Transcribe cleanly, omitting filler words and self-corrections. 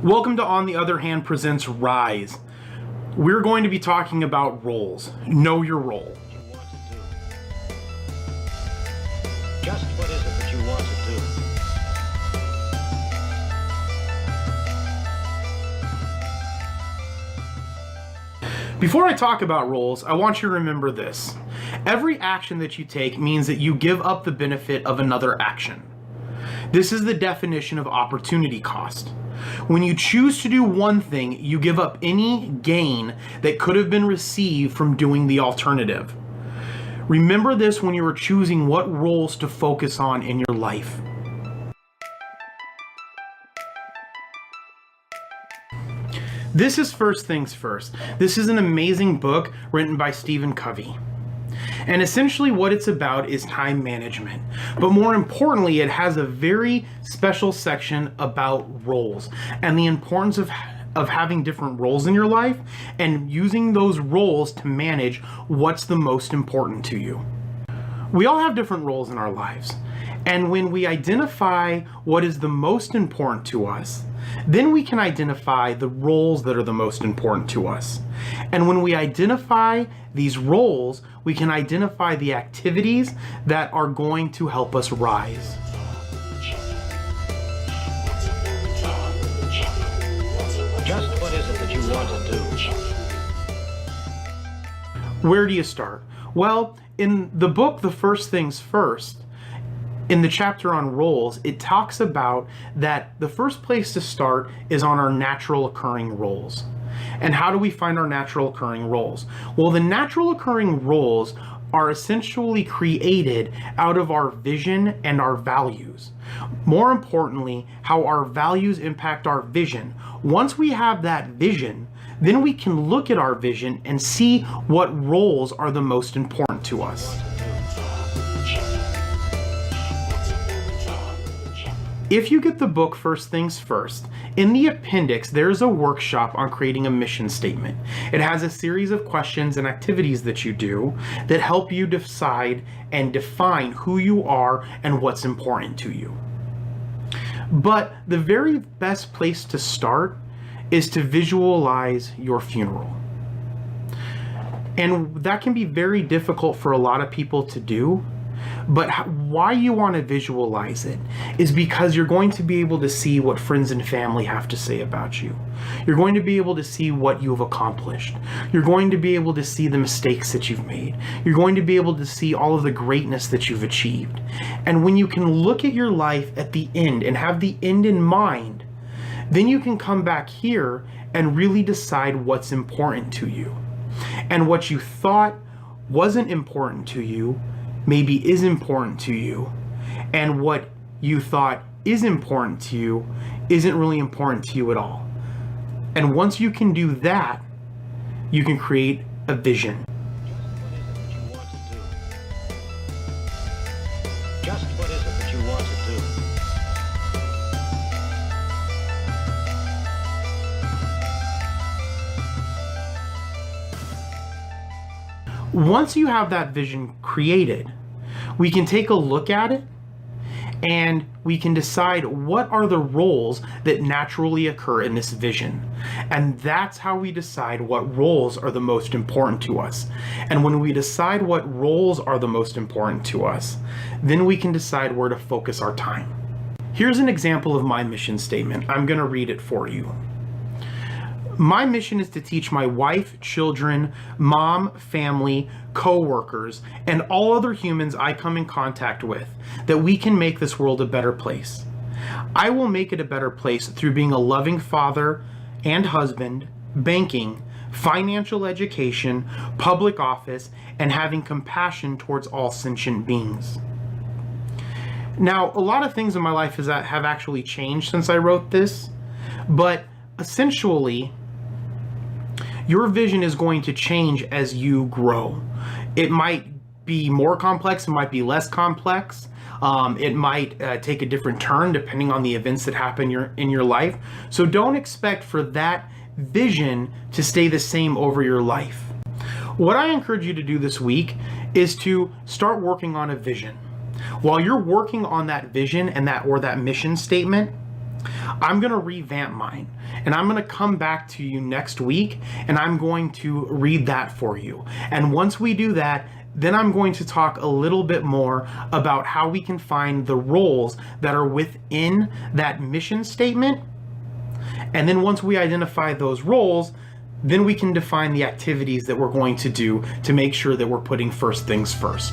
Welcome to On the Other Hand presents Rise. We're going to be talking about roles. Know your role. Just what is it that you want to do? Before I talk about roles, I want you to remember this. Every action that you take means that you give up the benefit of another action. This is the definition of opportunity cost. When you choose to do one thing, you give up any gain that could have been received from doing the alternative. Remember this when you are choosing what roles to focus on in your life. This is First Things First. This is an amazing book written by Stephen Covey. And essentially what it's about is time management. But more importantly, it has a very special section about roles and the importance of having different roles in your life and using those roles to manage what's the most important to you. We all have different roles in our lives. And when we identify what is the most important to us, then we can identify the roles that are the most important to us. And when we identify these roles, we can identify the activities that are going to help us rise. Just what is it that you want to do? Where do you start? Well, in the book, The First Things First, in the chapter on roles, it talks about that the first place to start is on our natural occurring roles. And how do we find our natural occurring roles? Well, the natural occurring roles are essentially created out of our vision and our values. More importantly, how our values impact our vision. Once we have that vision, then we can look at our vision and see what roles are the most important to us. If you get the book First Things First, in the appendix there's a workshop on creating a mission statement. It has a series of questions and activities that you do that help you decide and define who you are and what's important to you. But the very best place to start is to visualize your funeral. And that can be very difficult for a lot of people to do. But why you want to visualize it is because you're going to be able to see what friends and family have to say about you. You're going to be able to see what you've accomplished. You're going to be able to see the mistakes that you've made. You're going to be able to see all of the greatness that you've achieved. And when you can look at your life at the end and have the end in mind, then you can come back here and really decide what's important to you. And what you thought wasn't important to you maybe is important to you, and what you thought is important to you isn't really important to you at all. And once you can do that, you can create a vision. Just what is it that you want to do? Once you have that vision created, we can take a look at it and we can decide what are the roles that naturally occur in this vision. And that's how we decide what roles are the most important to us. And when we decide what roles are the most important to us, then we can decide where to focus our time. Here's an example of my mission statement. I'm going to read it for you. My mission is to teach my wife, children, mom, family, co-workers, and all other humans I come in contact with that we can make this world a better place. I will make it a better place through being a loving father and husband, banking, financial education, public office, and having compassion towards all sentient beings. Now, a lot of things in my life have actually changed since I wrote this, but essentially, your vision is going to change as you grow. It might be more complex, it might be less complex. It might take a different turn depending on the events that happen in your life. So don't expect for that vision to stay the same over your life. What I encourage you to do this week is to start working on a vision. While you're working on that vision and that mission statement, I'm going to revamp mine, and I'm going to come back to you next week, and I'm going to read that for you. And once we do that, then I'm going to talk a little bit more about how we can find the roles that are within that mission statement. And then once we identify those roles, then we can define the activities that we're going to do to make sure that we're putting first things first.